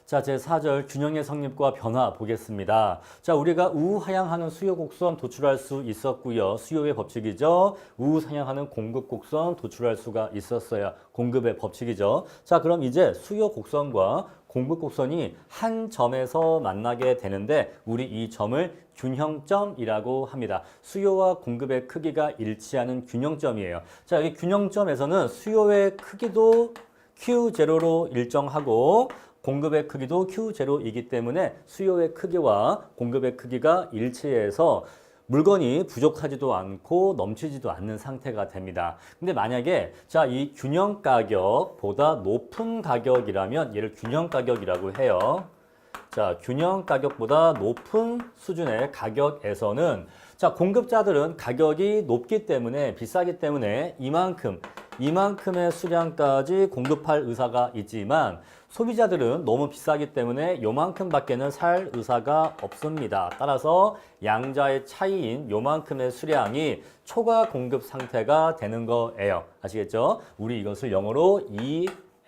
자, 제4절 균형의 성립과 변화 보겠습니다. 자, 우리가 우하향하는 수요 곡선 도출할 수 있었고요. 수요의 법칙이죠. 우상향하는 공급 곡선 도출할 수가 있었어요. 공급의 법칙이죠. 자, 그럼 이제 수요 곡선과 공급 곡선이 한 점에서 만나게 되는데 우리 이 점을 균형점이라고 합니다. 수요와 공급의 크기가 일치하는 균형점이에요. 자, 여기 균형점에서는 수요의 크기도 Q0로 일정하고 공급의 크기도 Q0이기 때문에 수요의 크기와 공급의 크기가 일치해서 물건이 부족하지도 않고 넘치지도 않는 상태가 됩니다. 근데 만약에 자, 이 균형 가격보다 높은 가격이라면 얘를 균형 가격이라고 해요. 자, 균형 가격보다 높은 수준의 가격에서는 자, 공급자들은 가격이 높기 때문에 비싸기 때문에 이만큼의 수량까지 공급할 의사가 있지만 소비자들은 너무 비싸기 때문에 요만큼밖에는 살 의사가 없습니다. 따라서 양자의 차이인 요만큼의 수량이 초과 공급 상태가 되는 거예요. 아시겠죠? 우리 이것을 영어로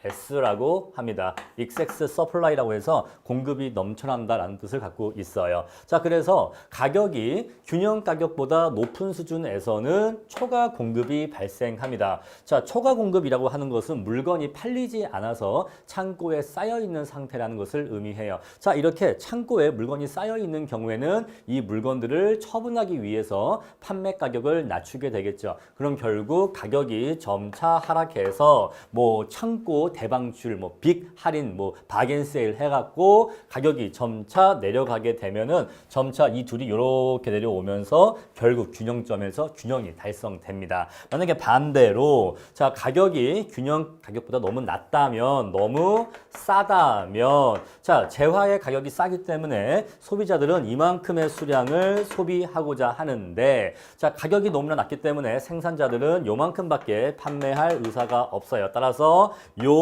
S라고 합니다. Excess supply라고 해서 공급이 넘쳐난다라는 뜻을 갖고 있어요. 자, 그래서 가격이 균형 가격보다 높은 수준에서는 초과 공급이 발생합니다. 자, 초과 공급이라고 하는 것은 물건이 팔리지 않아서 창고에 쌓여 있는 상태라는 것을 의미해요. 자, 이렇게 창고에 물건이 쌓여 있는 경우에는 이 물건들을 처분하기 위해서 판매 가격을 낮추게 되겠죠. 그럼 결국 가격이 점차 하락해서 창고 대방출, 빅 할인, 바겐세일 해갖고 가격이 점차 내려가게 되면은 점차 이 둘이 이렇게 내려오면서 결국 균형점에서 균형이 달성됩니다. 만약에 반대로 자, 가격이 균형 가격보다 너무 낮다면, 너무 싸다면 자, 재화의 가격이 싸기 때문에 소비자들은 이만큼의 수량을 소비하고자 하는데 자, 가격이 너무나 낮기 때문에 생산자들은 요만큼밖에 판매할 의사가 없어요. 따라서 요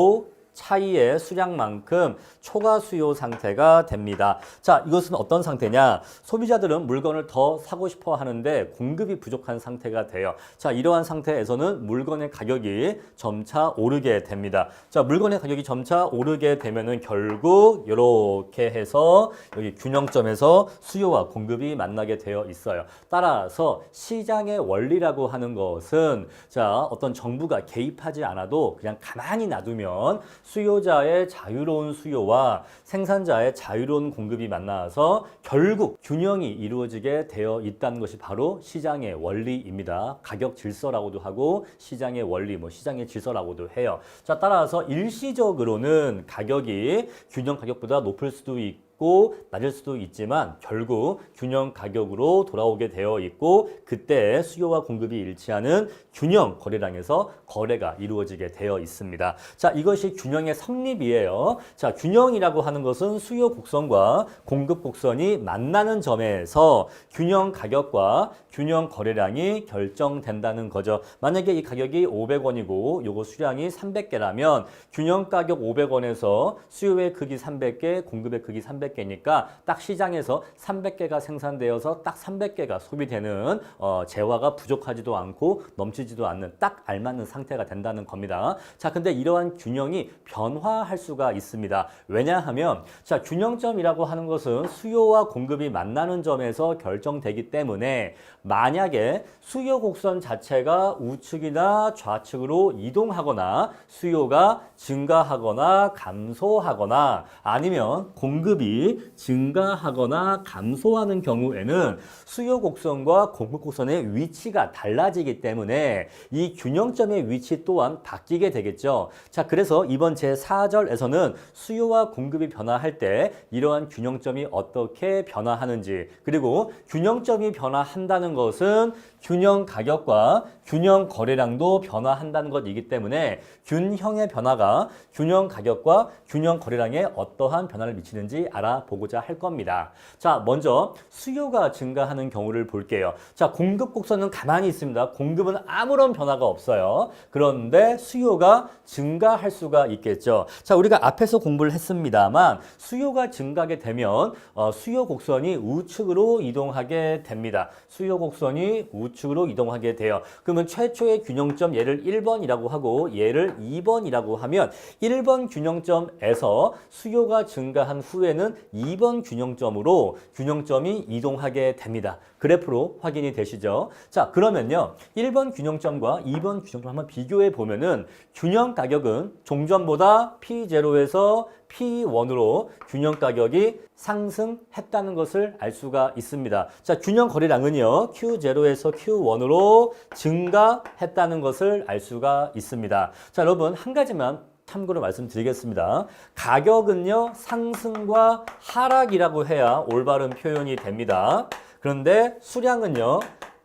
차이의 수량만큼 초과 수요 상태가 됩니다. 자, 이것은 어떤 상태냐? 소비자들은 물건을 더 사고 싶어 하는데 공급이 부족한 상태가 돼요. 자, 이러한 상태에서는 물건의 가격이 점차 오르게 됩니다. 자, 물건의 가격이 점차 오르게 되면은 결국 이렇게 해서 여기 균형점에서 수요와 공급이 만나게 되어 있어요. 따라서 시장의 원리라고 하는 것은 자, 어떤 정부가 개입하지 않아도 그냥 가만히 놔두면 수요자의 자유로운 수요와 생산자의 자유로운 공급이 만나서 결국 균형이 이루어지게 되어 있다는 것이 바로 시장의 원리입니다. 가격 질서라고도 하고 시장의 원리, 시장의 질서라고도 해요. 자, 따라서 일시적으로는 가격이 균형 가격보다 높을 수도 있고 낮을 수도 있지만 결국 균형 가격으로 돌아오게 되어 있고 그때 수요와 공급이 일치하는 균형 거래량에서 거래가 이루어지게 되어 있습니다. 자, 이것이 균형의 성립이에요. 자, 균형이라고 하는 것은 수요 곡선과 공급 곡선이 만나는 점에서 균형 가격과 균형 거래량이 결정된다는 거죠. 만약에 이 가격이 500원이고 요거 수량이 300개라면 균형 가격 500원에서 수요의 크기 300개, 공급의 크기 300개니까 딱 시장에서 300개가 생산되어서 딱 300개가 소비되는 재화가 부족하지도 않고 넘치지도 않는 딱 알맞는 상태가 된다는 겁니다. 자, 근데 이러한 균형이 변화할 수가 있습니다. 왜냐하면 자, 균형점이라고 하는 것은 수요와 공급이 만나는 점에서 결정되기 때문에 만약에 수요 곡선 자체가 우측이나 좌측으로 이동하거나 수요가 증가하거나 감소하거나 아니면 공급이 증가하거나 감소하는 경우에는 수요 곡선과 공급 곡선의 위치가 달라지기 때문에 이 균형점의 위치 또한 바뀌게 되겠죠. 자, 그래서 이번 제4절에서는 수요와 공급이 변화할 때 이러한 균형점이 어떻게 변화하는지 그리고 균형점이 변화한다는 것은 균형 가격과 균형 거래량도 변화한다는 것이기 때문에 균형의 변화가 균형 가격과 균형 거래량에 어떠한 변화를 미치는지 알아 알아보고자 할 겁니다. 자, 먼저 수요가 증가하는 경우를 볼게요. 자, 공급 곡선은 가만히 있습니다. 공급은 아무런 변화가 없어요. 그런데 수요가 증가할 수가 있겠죠. 자, 우리가 앞에서 공부를 했습니다만 수요가 증가하게 되면 수요 곡선이 우측으로 이동하게 됩니다. 수요 곡선이 우측으로 이동하게 돼요. 그러면 최초의 균형점 얘를 1번이라고 하고 얘를 2번이라고 하면 1번 균형점에서 수요가 증가한 후에는 2번 균형점으로 균형점이 이동하게 됩니다. 그래프로 확인이 되시죠? 자, 그러면요. 1번 균형점과 2번 균형점 한번 비교해 보면은 균형 가격은 종전보다 P0에서 P1으로 균형 가격이 상승했다는 것을 알 수가 있습니다. 자, 균형 거래량은요. Q0에서 Q1으로 증가했다는 것을 알 수가 있습니다. 자, 여러분 한 가지만 참고로 말씀드리겠습니다. 가격은요. 상승과 하락이라고 해야 올바른 표현이 됩니다. 그런데 수량은요.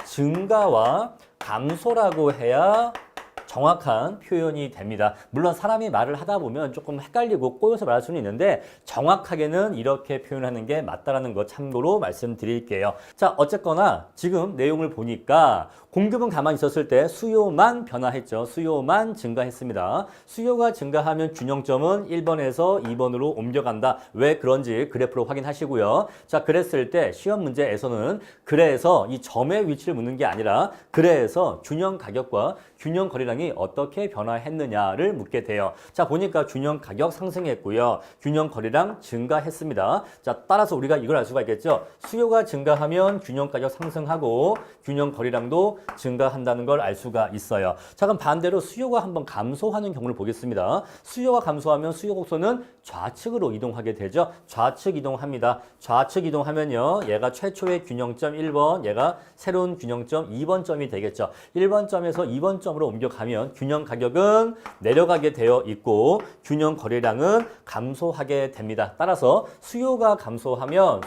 증가와 감소라고 해야 정확한 표현이 됩니다. 물론 사람이 말을 하다 보면 조금 헷갈리고 꼬여서 말할 수는 있는데 정확하게는 이렇게 표현하는 게 맞다라는 거 참고로 말씀드릴게요. 자, 어쨌거나 지금 내용을 보니까 공급은 가만히 있었을 때 수요만 변화했죠. 수요만 증가했습니다. 수요가 증가하면 균형점은 1번에서 2번으로 옮겨간다. 왜 그런지 그래프로 확인하시고요. 자, 그랬을 때 시험 문제에서는 그래서 이 점의 위치를 묻는 게 아니라 그래서 균형 가격과 균형 거래량이 어떻게 변화했느냐를 묻게 돼요. 자, 보니까 균형 가격 상승했고요. 균형 거래량 증가했습니다. 자, 따라서 우리가 이걸 알 수가 있겠죠. 수요가 증가하면 균형 가격 상승하고 균형 거래량도 증가한다는 걸 알 수가 있어요. 자, 그럼 반대로 수요가 한번 감소하는 경우를 보겠습니다. 수요가 감소하면 수요 곡선은 좌측으로 이동하게 되죠. 좌측 이동합니다. 좌측 이동하면요. 얘가 최초의 균형점 1번, 얘가 새로운 균형점 2번 점이 되겠죠. 1번 점에서 2번 점으로 옮겨가면 균형 가격은 내려가게 되어 있고 균형 거래량은 감소하게 됩니다. 따라서 수요가 감소하면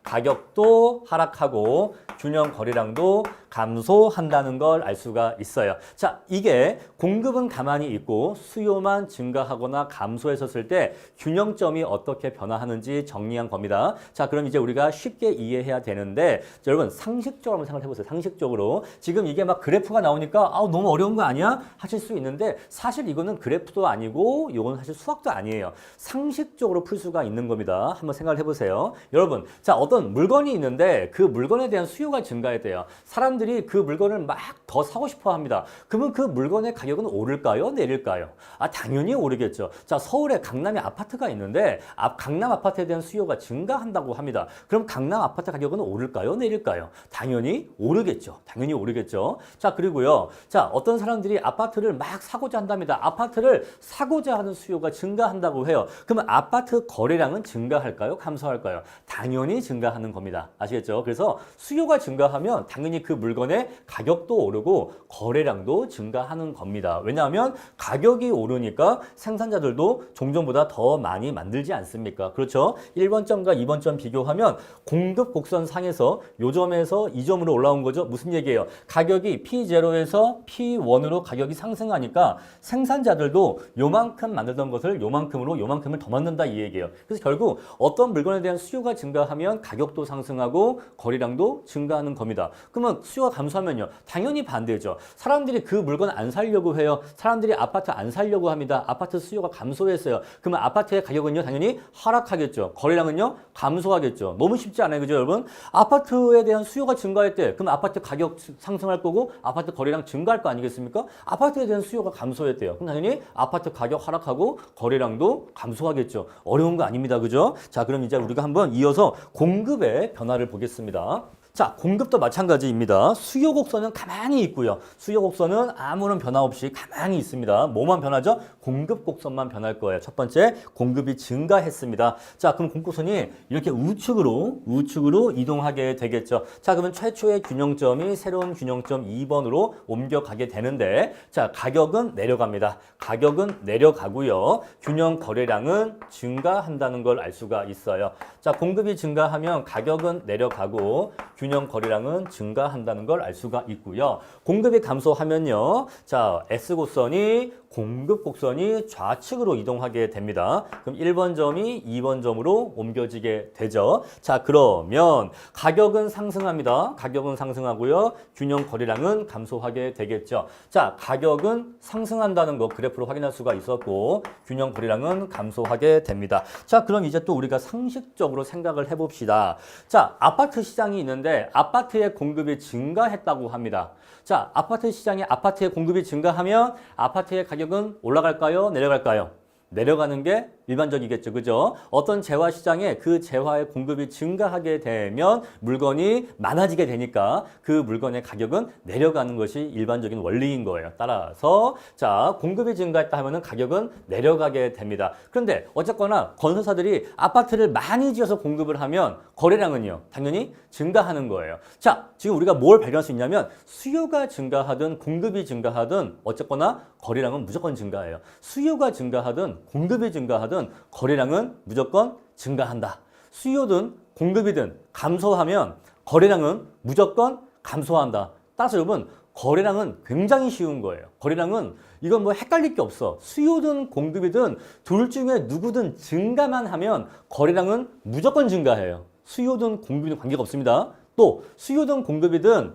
가격도 하락하고 균형 거래량도 감소한다는 걸 알 수가 있어요. 자, 이게 공급은 가만히 있고 수요만 증가하거나 감소했었을 때 균형점이 어떻게 변화하는지 정리한 겁니다. 자, 그럼 이제 우리가 쉽게 이해해야 되는데 자, 여러분 상식적으로 한번 생각해 보세요. 상식적으로 지금 이게 막 그래프가 나오니까 너무 어려운 거 아니야? 하실 수 있는데 사실 이거는 그래프도 아니고 이건 사실 수학도 아니에요. 상식적으로 풀 수가 있는 겁니다. 한번 생각을 해보세요. 여러분, 자, 어떤 물건이 있는데 그 물건에 대한 수요가 증가했대요. 사람들이 그 물건을 막 더 사고 싶어 합니다. 그러면 그 물건의 가격은 오를까요? 내릴까요? 당연히 오르겠죠. 자, 서울에 강남에 아파트가 있는데 강남 아파트에 대한 수요가 증가한다고 합니다. 그럼 강남 아파트 가격은 오를까요? 내릴까요? 당연히 오르겠죠. 당연히 오르겠죠. 자, 그리고요. 자, 어떤 사람들이 아파트를 막 사고자 한답니다. 아파트를 사고자 하는 수요가 증가한다고 해요. 그러면 아파트 거래량은 증가할까요? 감소할까요? 당연히 증가하는 겁니다. 아시겠죠? 그래서 수요가 증가하면 당연히 그 물건의 가격도 오르고 거래량도 증가하는 겁니다. 왜냐하면 가격이 오르니까 생산자들도 종전보다 더 많이 만들지 않습니까? 그렇죠? 1번 점과 2번 점 비교하면 공급 곡선 상에서 요 점에서 이 점으로 올라온 거죠. 무슨 얘기예요? 가격이 P0에서 P1으로 가격이 상승하니까 생산자들도 요만큼 만들던 것을 요만큼으로 요만큼을 더 만든다 이 얘기예요. 그래서 결국 어떤 물건에 대한 수요가 증가하면 가격도 상승하고 거래량도 증가하는 겁니다. 그러면 수요가 감소하면요. 당연히 반대죠. 사람들이 그 물건 안 사려고 해요. 사람들이 아파트 안 사려고 합니다. 아파트 수요가 감소했어요. 그러면 아파트의 가격은요. 당연히 하락하겠죠. 거래량은요. 감소하겠죠. 너무 쉽지 않아요. 그죠, 여러분? 아파트에 대한 수요가 증가했대. 그럼 아파트 가격 상승할 거고 아파트 거래량 증가할 거 아니겠습니까? 아파트에 대한 수요가 감소했대요. 그럼 당연히 아파트 가격 하락하고 거래량도 감소하겠죠. 어려운 거 아닙니다. 그죠? 자, 그럼 이제 우리가 한번 이어서 공급의 변화를 보겠습니다. 자, 공급도 마찬가지입니다. 수요 곡선은 가만히 있고요. 수요 곡선은 아무런 변화 없이 가만히 있습니다. 뭐만 변하죠? 공급 곡선만 변할 거예요. 첫 번째, 공급이 증가했습니다. 자, 그럼 공급 곡선이 이렇게 우측으로 이동하게 되겠죠. 자, 그러면 최초의 균형점이 새로운 균형점 2번으로 옮겨가게 되는데 자, 가격은 내려갑니다. 가격은 내려가고요. 균형 거래량은 증가한다는 걸 알 수가 있어요. 자, 공급이 증가하면 가격은 내려가고 균형 균형 거래량은 증가한다는 걸 알 수가 있고요. 공급이 감소하면요. 자, S곡선이 공급 곡선이 좌측으로 이동하게 됩니다. 그럼 1번 점이 2번 점으로 옮겨지게 되죠. 자, 그러면 가격은 상승합니다. 가격은 상승하고요. 균형 거래량은 감소하게 되겠죠. 자, 가격은 상승한다는 거 그래프로 확인할 수가 있었고 균형 거래량은 감소하게 됩니다. 자, 그럼 이제 또 우리가 상식적으로 생각을 해봅시다. 자, 아파트 시장이 있는데 아파트의 공급이 증가했다고 합니다. 자, 아파트 시장에 아파트의 공급이 증가하면 아파트의 가격은 올라갈까요? 내려갈까요? 내려가는 게 일반적이겠죠. 그죠? 어떤 재화 시장에 그 재화의 공급이 증가하게 되면 물건이 많아지게 되니까 그 물건의 가격은 내려가는 것이 일반적인 원리인 거예요. 따라서 자, 공급이 증가했다 하면은 가격은 내려가게 됩니다. 그런데 어쨌거나 건설사들이 아파트를 많이 지어서 공급을 하면 거래량은요. 당연히 증가하는 거예요. 자, 지금 우리가 뭘 발견할 수 있냐면 수요가 증가하든 공급이 증가하든 어쨌거나 거래량은 무조건 증가해요. 수요가 증가하든 공급이 증가하든 거래량은 무조건 증가한다. 수요든 공급이든 감소하면 거래량은 무조건 감소한다. 따라서 여러분 거래량은 굉장히 쉬운 거예요. 거래량은 이건 뭐 헷갈릴 게 없어. 수요든 공급이든 둘 중에 누구든 증가만 하면 거래량은 무조건 증가해요. 수요든 공급이든 관계가 없습니다. 또 수요든 공급이든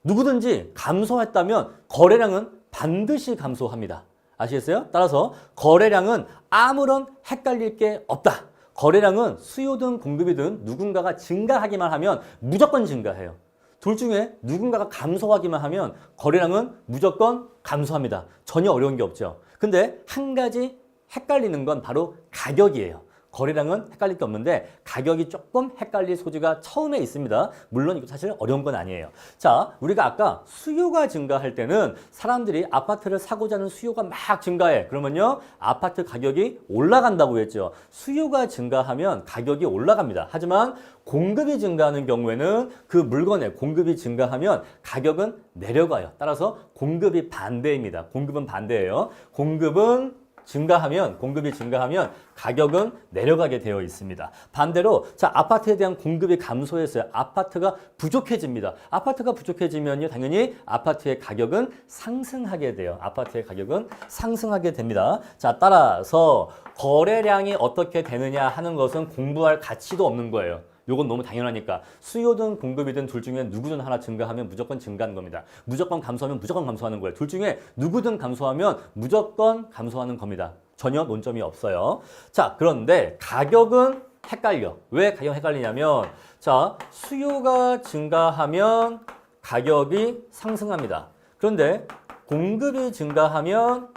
누구든지 감소했다면 거래량은 반드시 감소합니다. 아시겠어요? 따라서 거래량은 아무런 헷갈릴 게 없다. 거래량은 수요든 공급이든 누군가가 증가하기만 하면 무조건 증가해요. 둘 중에 누군가가 감소하기만 하면 거래량은 무조건 감소합니다. 전혀 어려운 게 없죠. 근데 한 가지 헷갈리는 건 바로 가격이에요. 거래량은 헷갈릴 게 없는데 가격이 조금 헷갈릴 소지가 처음에 있습니다. 물론 이거 사실 어려운 건 아니에요. 자, 우리가 아까 수요가 증가할 때는 사람들이 아파트를 사고자 하는 수요가 막 증가해. 그러면요, 아파트 가격이 올라간다고 했죠. 수요가 증가하면 가격이 올라갑니다. 하지만 공급이 증가하는 경우에는 그 물건의 공급이 증가하면 가격은 내려가요. 따라서 공급이 반대입니다. 공급은 반대예요. 공급이 증가하면 가격은 내려가게 되어 있습니다. 반대로 자, 아파트에 대한 공급이 감소했어요. 아파트가 부족해집니다. 아파트가 부족해지면요, 당연히 아파트의 가격은 상승하게 돼요. 아파트의 가격은 상승하게 됩니다. 자, 따라서 거래량이 어떻게 되느냐 하는 것은 공부할 가치도 없는 거예요. 요건 너무 당연하니까 수요든 공급이든 둘 중에 누구든 하나 증가하면 무조건 증가하는 겁니다. 무조건 감소하면 무조건 감소하는 거예요. 둘 중에 누구든 감소하면 무조건 감소하는 겁니다. 전혀 논점이 없어요. 자, 그런데 가격은 헷갈려. 왜 가격이 헷갈리냐면 자, 수요가 증가하면 가격이 상승합니다. 그런데 공급이 증가하면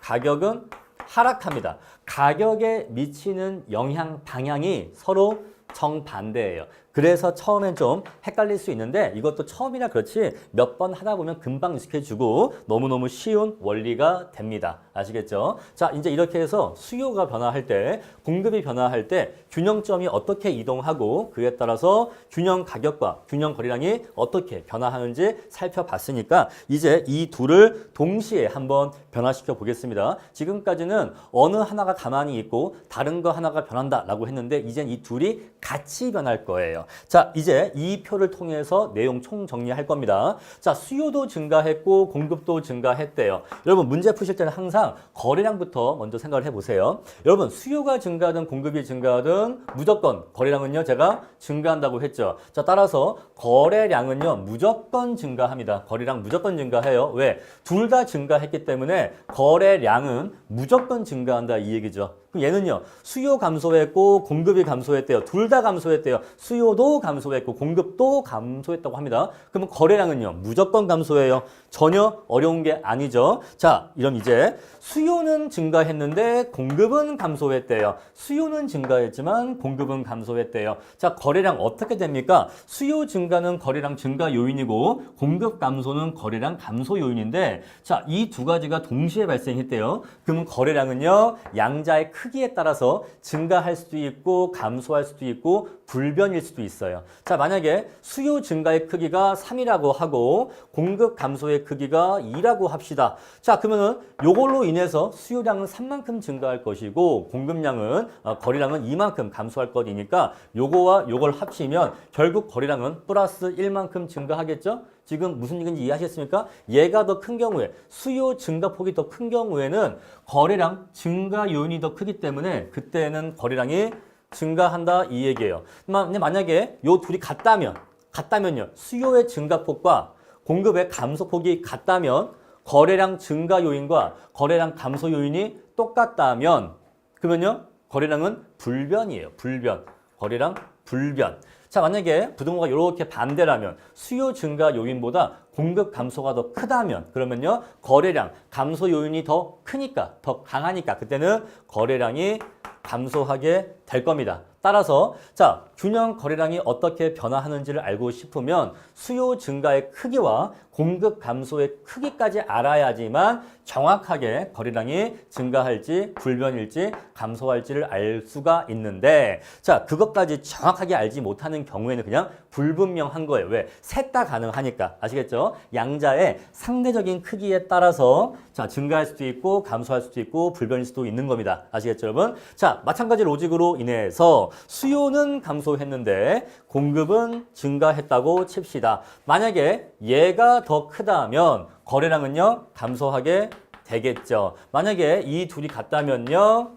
가격은 하락합니다. 가격에 미치는 영향 방향이 서로 정반대예요. 그래서 처음엔 좀 헷갈릴 수 있는데 이것도 처음이라 그렇지 몇 번 하다 보면 금방 익숙해지고 너무너무 쉬운 원리가 됩니다. 아시겠죠? 자, 이제 이렇게 해서 수요가 변화할 때, 공급이 변화할 때 균형점이 어떻게 이동하고 그에 따라서 균형 가격과 균형 거래량이 어떻게 변화하는지 살펴봤으니까 이제 이 둘을 동시에 한번 변화시켜 보겠습니다. 지금까지는 어느 하나가 가만히 있고 다른 거 하나가 변한다라고 했는데 이젠 이 둘이 같이 변할 거예요. 자, 이제 이 표를 통해서 내용 총정리할 겁니다. 자, 수요도 증가했고 공급도 증가했대요. 여러분 문제 푸실 때는 항상 거래량부터 먼저 생각을 해보세요. 여러분 수요가 증가하든 공급이 증가하든 무조건 거래량은요 제가 증가한다고 했죠. 자, 따라서 거래량은요 무조건 증가합니다. 거래량 무조건 증가해요. 왜? 둘 다 증가했기 때문에 거래량은 무조건 증가한다 이 얘기죠. 그럼 얘는요 수요 감소했고 공급이 감소했대요. 둘 다 감소했대요. 수요도 감소했고 공급도 감소했다고 합니다. 그러면 거래량은요 무조건 감소해요. 전혀 어려운 게 아니죠. 자, 이럼 이제 수요는 증가했는데 공급은 감소했대요. 수요는 증가했지만 공급은 감소했대요. 자, 거래량 어떻게 됩니까? 수요 증가는 거래량 증가 요인이고 공급 감소는 거래량 감소 요인인데 자, 이 두 가지가 동시에 발생했대요. 그러면 거래량은요 양자의 크기에 따라서 증가할 수도 있고 감소할 수도 있고 불변일 수도 있어요. 자, 만약에 수요 증가의 크기가 3이라고 하고 공급 감소의 크기가 2라고 합시다. 자, 그러면은 요걸로 인해서 수요량은 3만큼 증가할 것이고 공급량은 거래량은 2만큼 감소할 것이니까 요거와 요걸 합치면 결국 거래량은 플러스 1만큼 증가하겠죠? 지금 무슨 얘기인지 이해하셨습니까? 얘가 더 큰 경우에 수요 증가폭이 더 큰 경우에는 거래량 증가 요인이 더 크기 때문에 그때는 거래량이 증가한다 이 얘기예요. 근데 만약에 요 둘이 같다면요. 수요의 증가폭과 공급의 감소폭이 같다면 거래량 증가 요인과 거래량 감소 요인이 똑같다면 그러면요. 거래량은 불변이에요. 불변. 거래량 불변. 자, 만약에 부등호가 이렇게 반대라면 수요 증가 요인보다 공급 감소가 더 크다면 그러면요. 거래량 감소 요인이 더 크니까 더 강하니까 그때는 거래량이 감소하게 될 겁니다. 따라서 자, 균형 거래량이 어떻게 변화하는지를 알고 싶으면 수요 증가의 크기와 공급 감소의 크기까지 알아야지만 정확하게 거래량이 증가할지 불변일지 감소할지를 알 수가 있는데 자, 그것까지 정확하게 알지 못하는 경우에는 그냥 불분명한 거예요. 왜? 셋 다 가능하니까. 아시겠죠? 양자의 상대적인 크기에 따라서 자, 증가할 수도 있고 감소할 수도 있고 불변일 수도 있는 겁니다. 아시겠죠, 여러분? 자, 마찬가지 로직으로 인해서 수요는 감소했는데 공급은 증가했다고 칩시다. 만약에 얘가 더 크다면 거래량은요 감소하게 되겠죠. 만약에 이 둘이 같다면요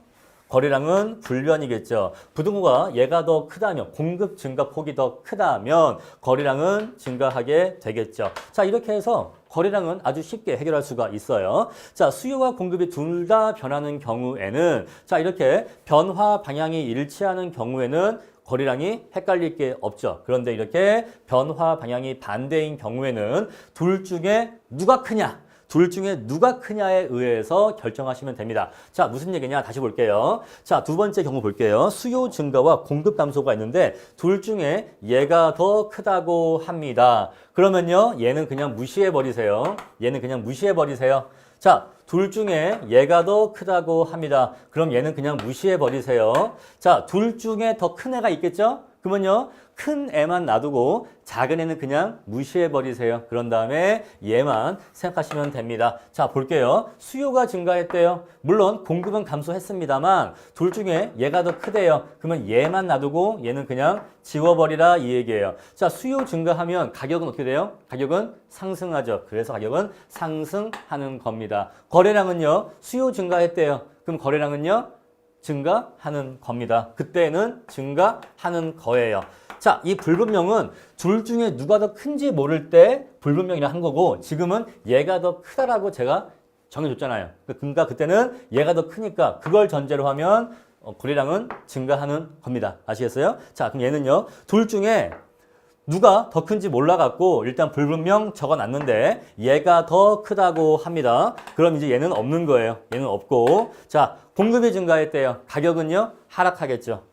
거래량은 불변이겠죠. 부등호가 얘가 더 크다면 공급 증가폭이 더 크다면 거래량은 증가하게 되겠죠. 자, 이렇게 해서 거래량은 아주 쉽게 해결할 수가 있어요. 자, 수요와 공급이 둘 다 변하는 경우에는 자, 이렇게 변화 방향이 일치하는 경우에는 거래량이 헷갈릴 게 없죠. 그런데 이렇게 변화 방향이 반대인 경우에는 둘 중에 누가 크냐? 둘 중에 누가 크냐에 의해서 결정하시면 됩니다. 자, 무슨 얘기냐? 다시 볼게요. 자, 두 번째 경우 볼게요. 수요 증가와 공급 감소가 있는데 둘 중에 얘가 더 크다고 합니다. 그러면요, 얘는 그냥 무시해 버리세요. 얘는 그냥 무시해 버리세요. 자, 둘 중에 얘가 더 크다고 합니다. 그럼 얘는 그냥 무시해 버리세요. 자, 둘 중에 더 큰 애가 있겠죠? 그러면요, 큰 애만 놔두고 작은 애는 그냥 무시해 버리세요. 그런 다음에 얘만 생각하시면 됩니다. 자, 볼게요. 수요가 증가했대요. 물론 공급은 감소했습니다만 둘 중에 얘가 더 크대요. 그러면 얘만 놔두고 얘는 그냥 지워버리라 이 얘기예요. 자, 수요 증가하면 가격은 어떻게 돼요? 가격은 상승하죠. 그래서 가격은 상승하는 겁니다. 거래량은요, 수요 증가했대요. 그럼 거래량은요, 증가하는 겁니다. 그때는 증가하는 거예요. 자, 이 불분명은 둘 중에 누가 더 큰지 모를 때 불분명이라 한 거고 지금은 얘가 더 크다라고 제가 정해줬잖아요. 그러니까 그때는 얘가 더 크니까 그걸 전제로 하면 거래량은 증가하는 겁니다. 아시겠어요? 자, 그럼 얘는요. 둘 중에 누가 더 큰지 몰라갖고 일단 불분명 적어놨는데 얘가 더 크다고 합니다. 그럼 이제 얘는 없는 거예요. 얘는 없고 자, 공급이 증가했대요. 가격은요? 하락하겠죠.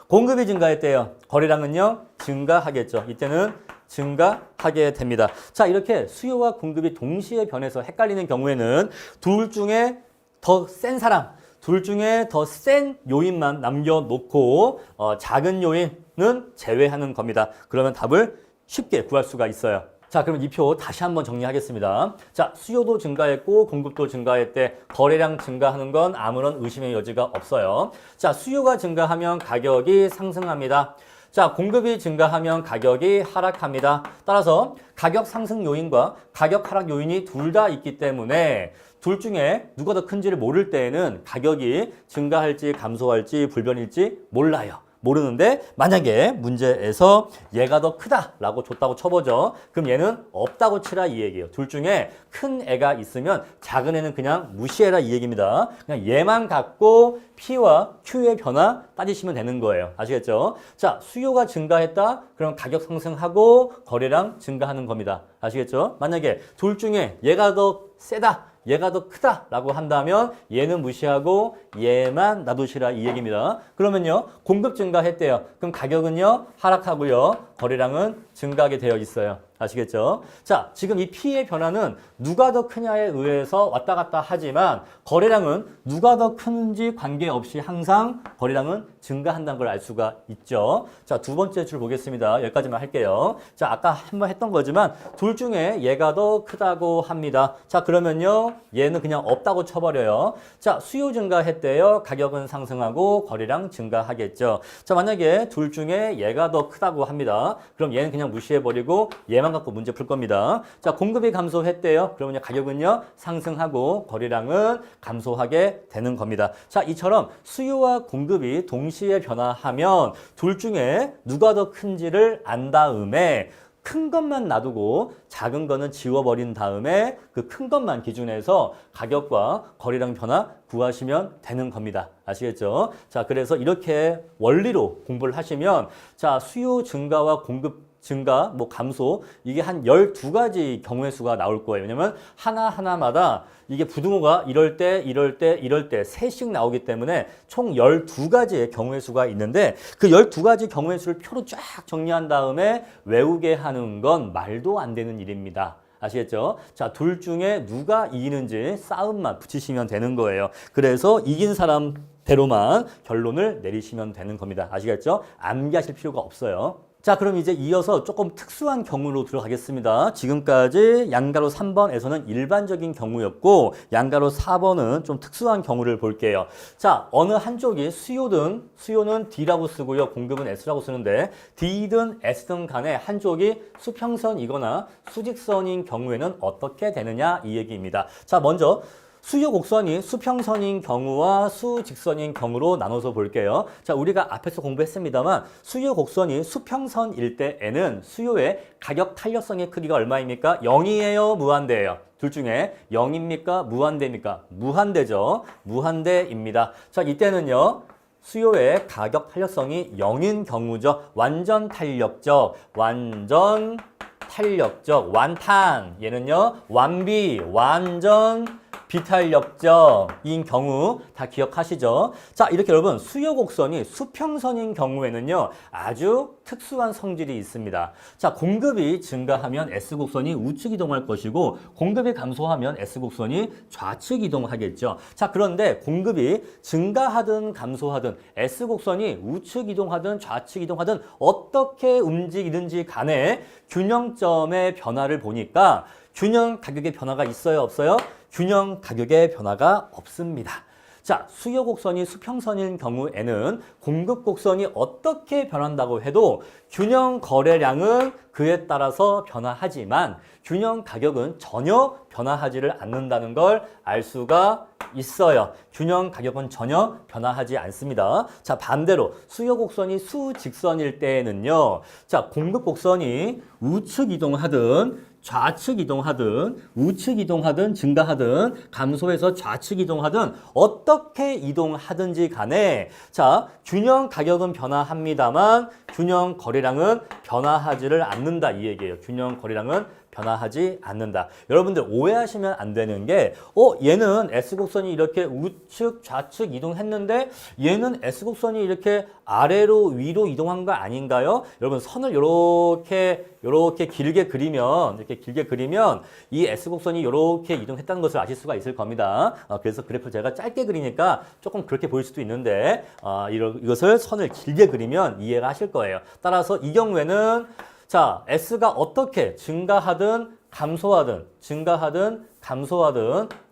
공급이 증가했대요. 거래량은요? 증가하겠죠. 이때는 증가하게 됩니다. 자, 이렇게 수요와 공급이 동시에 변해서 헷갈리는 경우에는 둘 중에 더 센 사람, 둘 중에 더 센 요인만 남겨놓고 작은 요인은 제외하는 겁니다. 그러면 답을 쉽게 구할 수가 있어요. 자, 그럼 이 표 다시 한번 정리하겠습니다. 자, 수요도 증가했고 공급도 증가했대. 거래량 증가하는 건 아무런 의심의 여지가 없어요. 자, 수요가 증가하면 가격이 상승합니다. 자, 공급이 증가하면 가격이 하락합니다. 따라서 가격 상승 요인과 가격 하락 요인이 둘 다 있기 때문에 둘 중에 누가 더 큰지를 모를 때에는 가격이 증가할지 감소할지 불변일지 몰라요. 모르는데 만약에 문제에서 얘가 더 크다라고 줬다고 쳐보죠. 그럼 얘는 없다고 치라 이 얘기예요. 둘 중에 큰 애가 있으면 작은 애는 그냥 무시해라 이 얘기입니다. 그냥 얘만 갖고 P와 Q의 변화 따지시면 되는 거예요. 아시겠죠? 자, 수요가 증가했다. 그럼 가격 상승하고 거래량 증가하는 겁니다. 아시겠죠? 만약에 둘 중에 얘가 더 세다. 얘가 더 크다라고 한다면 얘는 무시하고 얘만 놔두시라 이 얘기입니다. 그러면요. 공급 증가했대요. 그럼 가격은요. 하락하고요. 거래량은 증가하게 되어 있어요. 아시겠죠? 자, 지금 이 P의 변화는 누가 더 크냐에 의해서 왔다 갔다 하지만 거래량은 누가 더 크는지 관계없이 항상 거래량은 증가한다는 걸 알 수가 있죠. 자, 두 번째 줄 보겠습니다. 여기까지만 할게요. 자, 아까 한번 했던 거지만 둘 중에 얘가 더 크다고 합니다. 자, 그러면요. 얘는 그냥 없다고 쳐버려요. 자, 수요 증가했대요. 가격은 상승하고 거래량 증가하겠죠. 자, 만약에 둘 중에 얘가 더 크다고 합니다. 그럼 얘는 그냥 무시해버리고 얘만 갖고 문제 풀 겁니다. 자, 공급이 감소했대요. 그러면 가격은요 상승하고 거래량은 감소하게 되는 겁니다. 자, 이처럼 수요와 공급이 동시에 변화하면 둘 중에 누가 더 큰지를 안 다음에 큰 것만 놔두고 작은 거는 지워버린 다음에 그 큰 것만 기준해서 가격과 거래량 변화 구하시면 되는 겁니다. 아시겠죠? 자, 그래서 이렇게 원리로 공부를 하시면 자, 수요 증가와 공급 증가, 뭐 감소, 이게 한 12가지 경우의 수가 나올 거예요. 왜냐면 하나하나마다 이게 부등호가 이럴 때 셋씩 나오기 때문에 총 12가지의 경우의 수가 있는데 그 12가지 경우의 수를 표로 쫙 정리한 다음에 외우게 하는 건 말도 안 되는 일입니다. 아시겠죠? 자, 둘 중에 누가 이기는지 싸움만 붙이시면 되는 거예요. 그래서 이긴 사람대로만 결론을 내리시면 되는 겁니다. 아시겠죠? 암기하실 필요가 없어요. 자, 그럼 이제 이어서 조금 특수한 경우로 들어가겠습니다. 지금까지 양가로 3번에서는 일반적인 경우였고 양가로 4번은 좀 특수한 경우를 볼게요. 자, 어느 한쪽이 수요는 D라고 쓰고요. 공급은 S라고 쓰는데 D든 S든 간에 한쪽이 수평선이거나 수직선인 경우에는 어떻게 되느냐 이 얘기입니다. 자, 먼저 수요 곡선이 수평선인 경우와 수직선인 경우로 나눠서 볼게요. 자, 우리가 앞에서 공부했습니다만 수요 곡선이 수평선일 때에는 수요의 가격 탄력성의 크기가 얼마입니까? 0이에요? 무한대예요? 둘 중에 0입니까? 무한대입니까? 무한대죠. 무한대입니다. 자, 이때는요. 수요의 가격 탄력성이 0인 경우죠. 완전 탄력적, 완탄. 얘는요. 완비, 완전 비탄력적인 경우 다 기억하시죠? 자, 이렇게 여러분 수요 곡선이 수평선인 경우에는요 아주 특수한 성질이 있습니다. 자, 공급이 증가하면 S곡선이 우측 이동할 것이고 공급이 감소하면 S곡선이 좌측 이동하겠죠. 자, 그런데 공급이 증가하든 감소하든 S곡선이 우측 이동하든 좌측 이동하든 어떻게 움직이든지 간에 균형점의 변화를 보니까 균형 가격의 변화가 있어요, 없어요? 균형 가격의 변화가 없습니다. 자, 수요 곡선이 수평선인 경우에는 공급 곡선이 어떻게 변한다고 해도 균형 거래량은 그에 따라서 변화하지만 균형 가격은 전혀 변화하지를 않는다는 걸 알 수가 있어요. 균형 가격은 전혀 변화하지 않습니다. 자, 반대로 수요 곡선이 수직선일 때에는요. 자, 공급 곡선이 우측 이동하든 좌측 이동하든 우측 이동하든 증가하든 감소해서 좌측 이동하든 어떻게 이동하든지 간에 자, 균형 가격은 변화합니다만 균형 거래량은 변화하지를 않는다 이 얘기예요. 균형 거래량은 변화하지 않는다. 여러분들 오해하시면 안 되는 게 얘는 S곡선이 이렇게 우측 좌측 이동했는데 얘는 S곡선이 이렇게 아래로 위로 이동한 거 아닌가요? 여러분 선을 이렇게 길게 그리면 이 S곡선이 이렇게 이동했다는 것을 아실 수가 있을 겁니다. 그래서 그래프 제가 짧게 그리니까 조금 그렇게 보일 수도 있는데 이것을 선을 길게 그리면 이해가 하실 거예요. 따라서 이 경우에는 자, S가 어떻게 증가하든 감소하든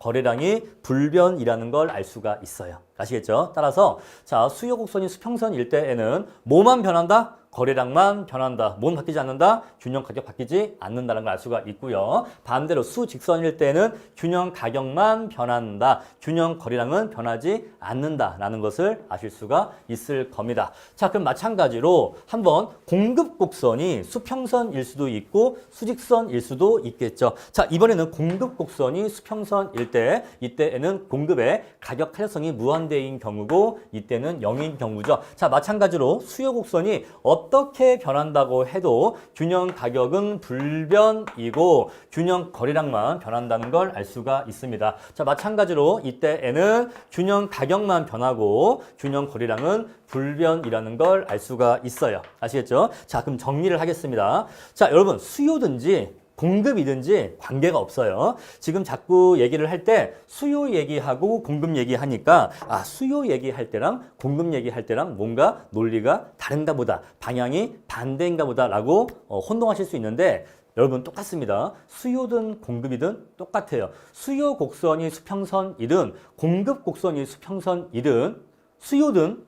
거래량이 불변이라는 걸 알 수가 있어요. 아시겠죠? 따라서 자, 수요 곡선이 수평선일 때에는 뭐만 변한다? 거래량만 변한다. 뭐는 바뀌지 않는다? 균형 가격 바뀌지 않는다는 걸 알 수가 있고요. 반대로 수직선일 때는 균형 가격만 변한다. 균형 거래량은 변하지 않는다라는 것을 아실 수가 있을 겁니다. 자, 그럼 마찬가지로 한번 공급 곡선이 수평선일 수도 있고 수직선일 수도 있겠죠. 자, 이번에는 공급 곡선이 수평선일 때 이때에는 공급의 가격 탄력성이 무한대인 경우고 이때는 0인 경우죠. 자, 마찬가지로 수요 곡선이 어떻게 변한다고 해도 균형 가격은 불변이고 균형 거래량만 변한다는 걸 알 수가 있습니다. 자, 마찬가지로 이때에는 균형 가격만 변하고 균형 거래량은 불변이라는 걸 알 수가 있어요. 아시겠죠? 자, 그럼 정리를 하겠습니다. 자, 여러분 수요든지 공급이든지 관계가 없어요. 지금 자꾸 얘기를 할 때 수요 얘기하고 공급 얘기하니까 수요 얘기할 때랑 공급 얘기할 때랑 뭔가 논리가 다른가 보다, 방향이 반대인가 보다라고 혼동하실 수 있는데 여러분 똑같습니다. 수요든 공급이든 똑같아요. 수요 곡선이 수평선이든 공급 곡선이 수평선이든 수요든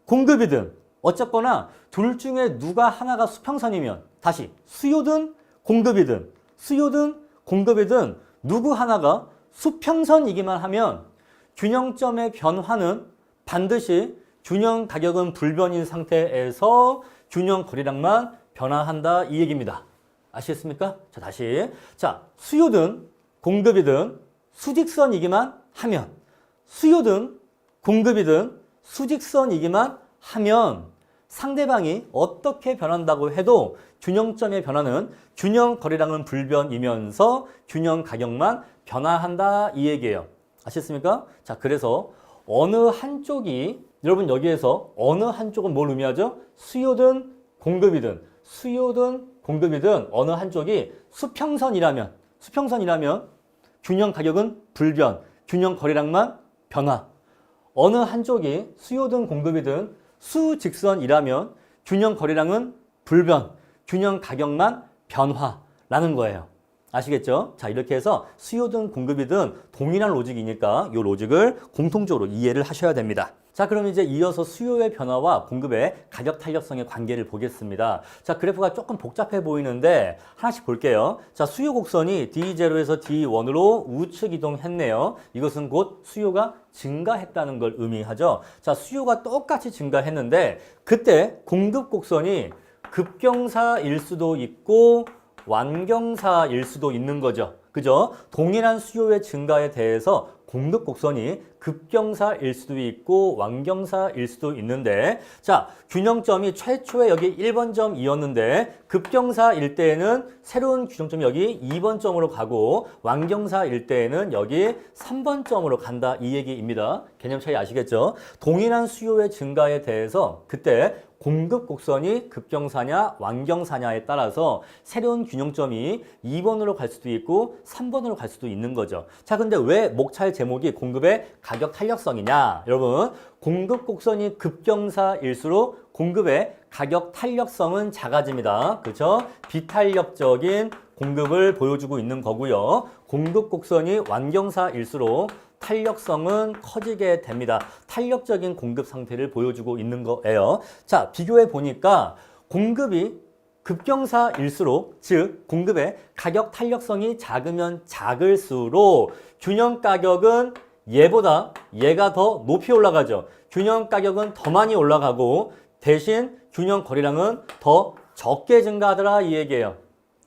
공급이든 어쨌거나 둘 중에 누가 하나가 수평선이면 다시 수요든 공급이든 누구 하나가 수평선이기만 하면 균형점의 변화는 반드시 균형 가격은 불변인 상태에서 균형 거래량만 변화한다 이 얘기입니다. 아시겠습니까? 자, 다시. 자, 수요든 공급이든 수직선이기만 하면 수요든 공급이든 수직선이기만 하면 상대방이 어떻게 변한다고 해도 균형점의 변화는 균형 거래량은 불변이면서 균형 가격만 변화한다 이 얘기예요. 아시겠습니까? 자, 그래서 어느 한쪽이 여러분 여기에서 어느 한쪽은 뭘 의미하죠? 수요든 공급이든 어느 한쪽이 수평선이라면 균형 가격은 불변, 균형 거래량만 변화. 어느 한쪽이 수요든 공급이든 수직선이라면 균형 거래량은 불변, 균형 가격만 변화라는 거예요. 아시겠죠? 자, 이렇게 해서 수요든 공급이든 동일한 로직이니까 이 로직을 공통적으로 이해를 하셔야 됩니다. 자, 그럼 이제 이어서 수요의 변화와 공급의 가격 탄력성의 관계를 보겠습니다. 자, 그래프가 조금 복잡해 보이는데 하나씩 볼게요. 자, 수요 곡선이 D0에서 D1으로 우측 이동했네요. 이것은 곧 수요가 증가했다는 걸 의미하죠. 자, 수요가 똑같이 증가했는데 그때 공급 곡선이 급경사일 수도 있고 완경사일 수도 있는 거죠. 그죠? 동일한 수요의 증가에 대해서 공급 곡선이 급경사일 수도 있고 완경사일 수도 있는데 자, 균형점이 최초에 여기 1번 점이었는데 급경사일 때에는 새로운 균형점이 여기 2번 점으로 가고 완경사일 때에는 여기 3번 점으로 간다 이 얘기입니다. 개념 차이 아시겠죠? 동일한 수요의 증가에 대해서 그때 공급 곡선이 급경사냐 완경사냐에 따라서 새로운 균형점이 2번으로 갈 수도 있고 3번으로 갈 수도 있는 거죠. 자, 근데 왜 목차의 제목이 공급의 가격 탄력성이냐? 여러분, 공급 곡선이 급경사일수록 공급의 가격 탄력성은 작아집니다. 그렇죠? 비탄력적인 공급을 보여주고 있는 거고요. 공급 곡선이 완경사일수록 탄력성은 커지게 됩니다. 탄력적인 공급 상태를 보여주고 있는 거예요. 자, 비교해 보니까 공급이 급경사일수록 즉 공급의 가격 탄력성이 작으면 작을수록 균형 가격은 얘가 더 높이 올라가죠. 균형 가격은 더 많이 올라가고 대신 균형 거래량은 더 적게 증가하더라 이 얘기예요.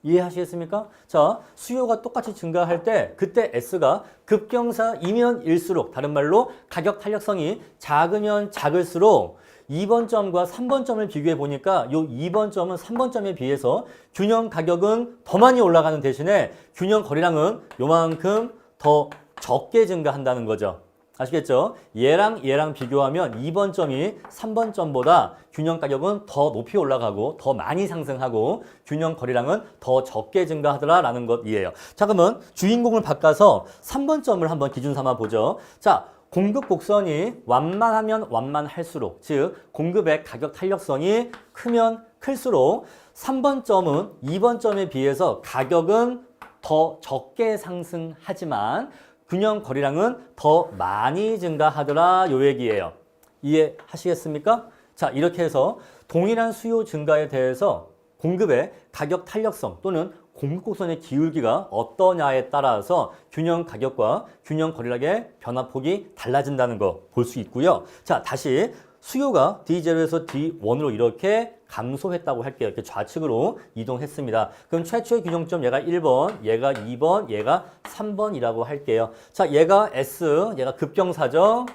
이해하시겠습니까? 자, 수요가 똑같이 증가할 때 그때 S가 급경사이면 일수록 다른 말로 가격 탄력성이 작으면 작을수록 2번 점과 3번 점을 비교해 보니까 이 2번 점은 3번 점에 비해서 균형 가격은 더 많이 올라가는 대신에 균형 거래량은 요만큼 더 적게 증가한다는 거죠. 아시겠죠? 얘랑 비교하면 2번 점이 3번 점보다 균형 가격은 더 높이 올라가고 더 많이 상승하고 균형 거래량은 더 적게 증가하더라라는 것이에요. 자, 그러면 주인공을 바꿔서 3번 점을 한번 기준 삼아 보죠. 자, 공급 곡선이 완만하면 완만할수록 즉 공급의 가격 탄력성이 크면 클수록 3번 점은 2번 점에 비해서 가격은 더 적게 상승하지만 균형 거래량은 더 많이 증가하더라 요 얘기예요. 이해하시겠습니까? 자, 이렇게 해서 동일한 수요 증가에 대해서 공급의 가격 탄력성 또는 공급 곡선의 기울기가 어떠냐에 따라서 균형 가격과 균형 거래량의 변화폭이 달라진다는 거 볼 수 있고요. 자, 다시 수요가 D0에서 D1으로 이렇게 감소했다고 할게요. 이렇게 좌측으로 이동했습니다. 그럼 최초의 균형점 얘가 1번, 얘가 2번, 얘가 3번이라고 할게요. 자, 얘가 S, 얘가 급경사죠.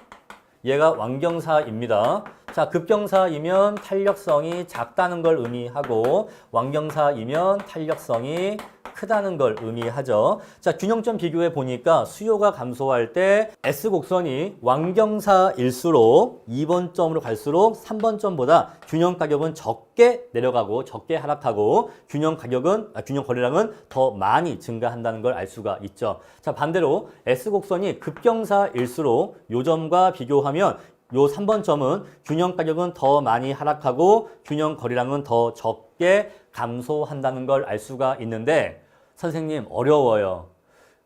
얘가 완경사입니다. 자, 급경사이면 탄력성이 작다는 걸 의미하고 완경사이면 탄력성이 크다는 걸 의미하죠. 자, 균형점 비교해 보니까 수요가 감소할 때 S곡선이 완경사일수록 2번 점으로 갈수록 3번 점보다 균형 가격은 적게 내려가고 적게 하락하고 균형 거래량은 더 많이 증가한다는 걸 알 수가 있죠. 자, 반대로 S곡선이 급경사일수록 요 점과 비교하면 요 3번 점은 균형 가격은 더 많이 하락하고 균형 거래량은 더 적게 감소한다는 걸 알 수가 있는데 선생님 어려워요.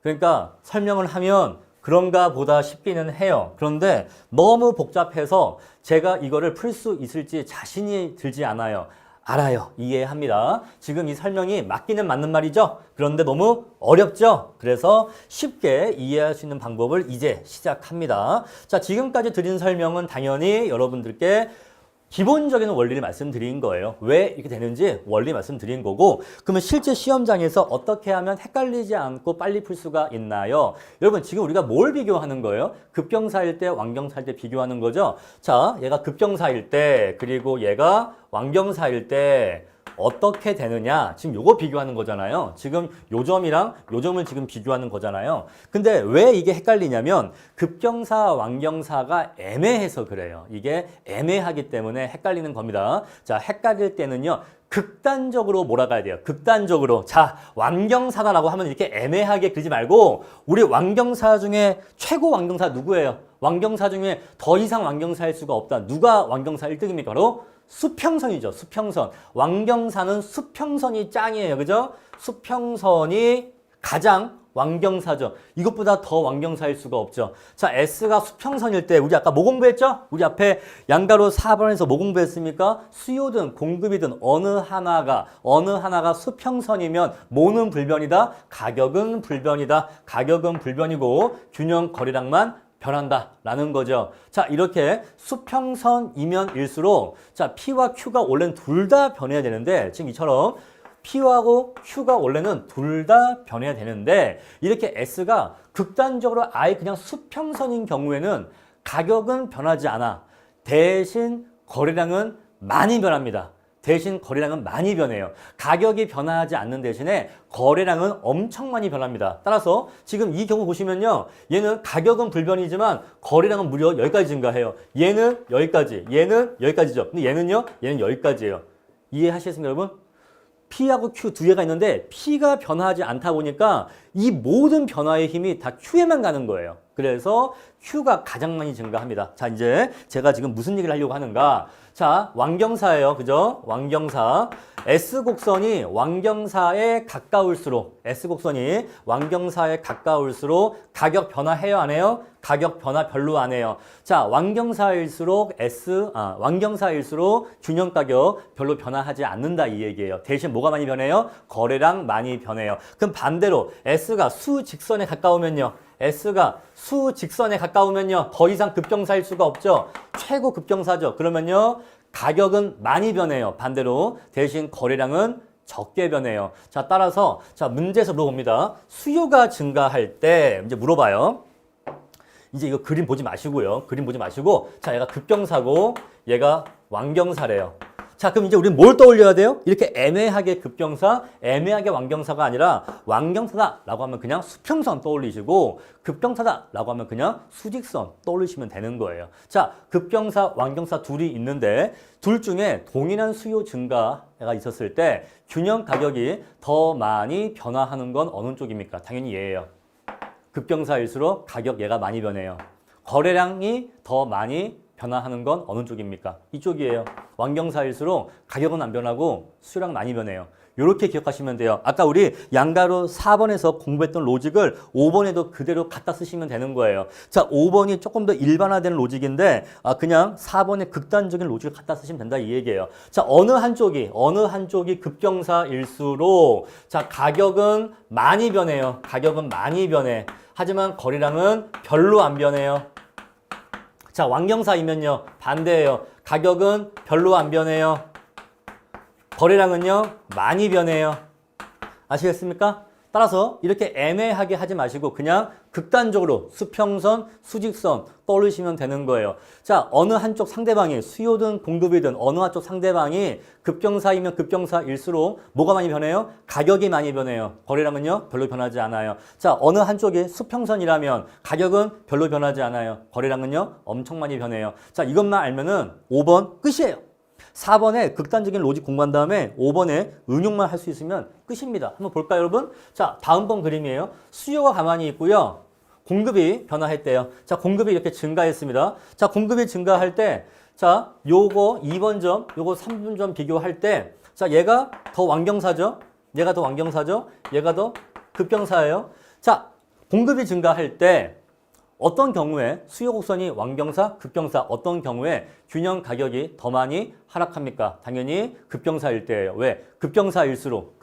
그러니까 설명을 하면 그런가 보다 싶기는 해요. 그런데 너무 복잡해서 제가 이거를 풀 수 있을지 자신이 들지 않아요. 알아요. 이해합니다. 지금 이 설명이 맞기는 맞는 말이죠. 그런데 너무 어렵죠. 그래서 쉽게 이해할 수 있는 방법을 이제 시작합니다. 자, 지금까지 드린 설명은 당연히 여러분들께 기본적인 원리를 말씀드린 거예요. 왜 이렇게 되는지 원리 말씀드린 거고, 그러면 실제 시험장에서 어떻게 하면 헷갈리지 않고 빨리 풀 수가 있나요? 여러분, 지금 우리가 뭘 비교하는 거예요? 급경사일 때, 완경사일 때 비교하는 거죠. 자, 얘가 급경사일 때, 그리고 얘가 완경사일 때 어떻게 되느냐? 지금 요거 비교하는 거잖아요. 지금 요 점이랑 요 점을 지금 비교하는 거잖아요. 근데 왜 이게 헷갈리냐면 급경사, 완경사가 애매해서 그래요. 이게 애매하기 때문에 헷갈리는 겁니다. 자, 헷갈릴 때는요. 극단적으로 몰아가야 돼요. 극단적으로. 자, 완경사다라고 하면 이렇게 애매하게 그리지 말고 우리 완경사 중에 최고 완경사 누구예요? 완경사 중에 더 이상 완경사일 수가 없다. 누가 완경사 1등입니까? 바로 수평선이죠. 수평선. 완경사는 수평선이 짱이에요. 그죠? 수평선이 가장 완경사죠. 이것보다 더 완경사일 수가 없죠. 자, S가 수평선일 때 우리 아까 뭐 공부했죠? 우리 앞에 양가로 4번에서 뭐 공부했습니까? 수요든 공급이든 어느 하나가 수평선이면 뭐는 불변이다? 가격은 불변이다. 가격은 불변이고 균형 거래량만 변한다라는 거죠. 자, 이렇게 수평선이면일수록 자, P와 Q가 원래는 둘 다 변해야 되는데 지금 이처럼 P하고 Q가 원래는 둘 다 변해야 되는데 이렇게 S가 극단적으로 아예 그냥 수평선인 경우에는 가격은 변하지 않아. 대신 거래량은 많이 변합니다. 대신 거래량은 많이 변해요. 가격이 변하지 않는 대신에 거래량은 엄청 많이 변합니다. 따라서 지금 이 경우 보시면요. 얘는 가격은 불변이지만 거래량은 무려 여기까지 증가해요. 얘는 여기까지, 얘는 여기까지죠. 근데 얘는요? 얘는 여기까지예요. 이해하시겠습니까, 여러분? P하고 Q 두 개가 있는데 P가 변하지 않다 보니까 이 모든 변화의 힘이 다 Q에만 가는 거예요. 그래서 Q가 가장 많이 증가합니다. 자, 이제 제가 지금 무슨 얘기를 하려고 하는가? 자, 완경사예요. 그죠? 완경사. S곡선이 완경사에 가까울수록 가격 변화해요, 안 해요? 가격 변화 별로 안 해요. 자, 완경사일수록 균형 가격 별로 변화하지 않는다 이 얘기예요. 대신 뭐가 많이 변해요? 거래량 많이 변해요. 그럼 반대로 S가 수직선에 가까우면요. 더 이상 급경사일 수가 없죠. 최고 급경사죠. 그러면요. 가격은 많이 변해요. 반대로. 대신 거래량은 적게 변해요. 자, 따라서 자, 문제에서 물어봅니다. 수요가 증가할 때 이제 물어봐요. 이제 이거 그림 보지 마시고요. 자, 얘가 급경사고 얘가 완경사래요. 자, 그럼 이제 우리는 뭘 떠올려야 돼요? 이렇게 애매하게 급경사, 애매하게 완경사가 아니라 완경사다라고 하면 그냥 수평선 떠올리시고 급경사다라고 하면 그냥 수직선 떠올리시면 되는 거예요. 자, 급경사, 완경사 둘이 있는데 둘 중에 동일한 수요 증가가 있었을 때 균형 가격이 더 많이 변화하는 건 어느 쪽입니까? 당연히 얘예요. 급경사일수록 가격 얘가 많이 변해요. 거래량이 더 많이 변화하는 건 어느 쪽입니까? 이쪽이에요. 완경사일수록 가격은 안 변하고 수요량 많이 변해요. 이렇게 기억하시면 돼요. 아까 우리 양가로 4번에서 공부했던 로직을 5번에도 그대로 갖다 쓰시면 되는 거예요. 자, 5번이 조금 더 일반화된 로직인데 그냥 4번의 극단적인 로직을 갖다 쓰시면 된다 이 얘기예요. 자, 어느 한쪽이 급경사일수록 자, 가격은 많이 변해요. 하지만 거래량은 별로 안 변해요. 자, 완경사이면요. 반대예요. 가격은 별로 안 변해요. 거래량은요. 많이 변해요. 아시겠습니까? 따라서 이렇게 애매하게 하지 마시고 그냥 극단적으로 수평선, 수직선 떠올리시면 되는 거예요. 자, 어느 한쪽 상대방이 수요든 공급이든 어느 한쪽 상대방이 급경사이면 급경사일수록 뭐가 많이 변해요? 가격이 많이 변해요. 거래량은요? 별로 변하지 않아요. 자, 어느 한쪽이 수평선이라면 가격은 별로 변하지 않아요. 거래량은요? 엄청 많이 변해요. 자, 이것만 알면은 5번 끝이에요. 4번에 극단적인 로직 공부한 다음에 5번에 응용만 할 수 있으면 끝입니다. 한번 볼까요, 여러분? 자, 다음 번 그림이에요. 수요가 가만히 있고요. 공급이 변화했대요. 자, 공급이 이렇게 증가했습니다. 자, 공급이 증가할 때, 자, 요거 2번 점, 요거 3번 점 비교할 때, 자, 얘가 더 완경사죠? 얘가 더 완경사죠? 얘가 더 급경사예요. 자, 공급이 증가할 때, 어떤 경우에 수요 곡선이 완경사, 급경사, 어떤 경우에 균형 가격이 더 많이 하락합니까? 당연히 급경사일 때예요. 왜? 급경사일수록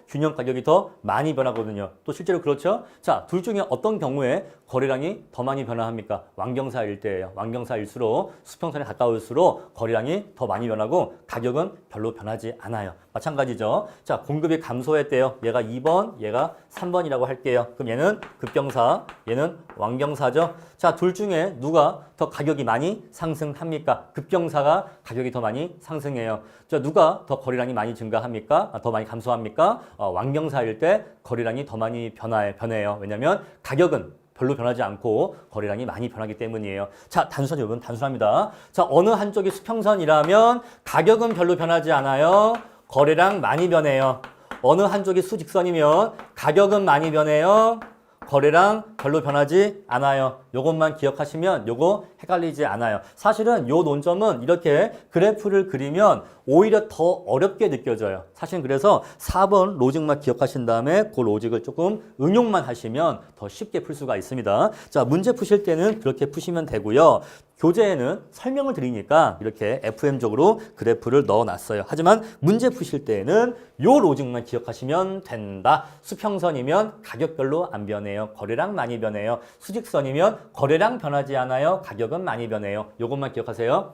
균형 가격이 더 많이 변하거든요. 또 실제로 그렇죠? 자, 둘 중에 어떤 경우에 거래량이 더 많이 변화합니까? 완경사일 때예요. 완경사일수록 수평선에 가까울수록 거래량이 더 많이 변하고 가격은 별로 변하지 않아요. 마찬가지죠. 자, 공급이 감소했대요. 얘가 2번, 얘가 3번이라고 할게요. 그럼 얘는 급경사, 얘는 완경사죠. 자, 둘 중에 누가 더 가격이 많이 상승합니까? 급경사가 가격이 더 많이 상승해요. 자, 누가 더 거래량이 많이 증가합니까? 더 많이 감소합니까? 완경사일 때 거래량이 더 많이 변해요. 왜냐하면 가격은 별로 변하지 않고 거래량이 많이 변하기 때문이에요. 자, 단순하죠, 여러분. 단순합니다. 자, 어느 한쪽이 수평선이라면 가격은 별로 변하지 않아요. 거래량 많이 변해요. 어느 한쪽이 수직선이면 가격은 많이 변해요. 거래량 별로 변하지 않아요. 요것만 기억하시면 요거 헷갈리지 않아요. 사실은 요 논점은 이렇게 그래프를 그리면 오히려 더 어렵게 느껴져요. 사실은 그래서 4번 로직만 기억하신 다음에 그 로직을 조금 응용만 하시면 더 쉽게 풀 수가 있습니다. 자, 문제 푸실 때는 그렇게 푸시면 되고요. 교재에는 설명을 드리니까 이렇게 FM적으로 그래프를 넣어놨어요. 하지만 문제 푸실 때에는 요 로직만 기억하시면 된다. 수평선이면 가격별로 안 변해요. 거래량 많이 변해요. 수직선이면 거래량 변하지 않아요. 가격은 많이 변해요. 요것만 기억하세요.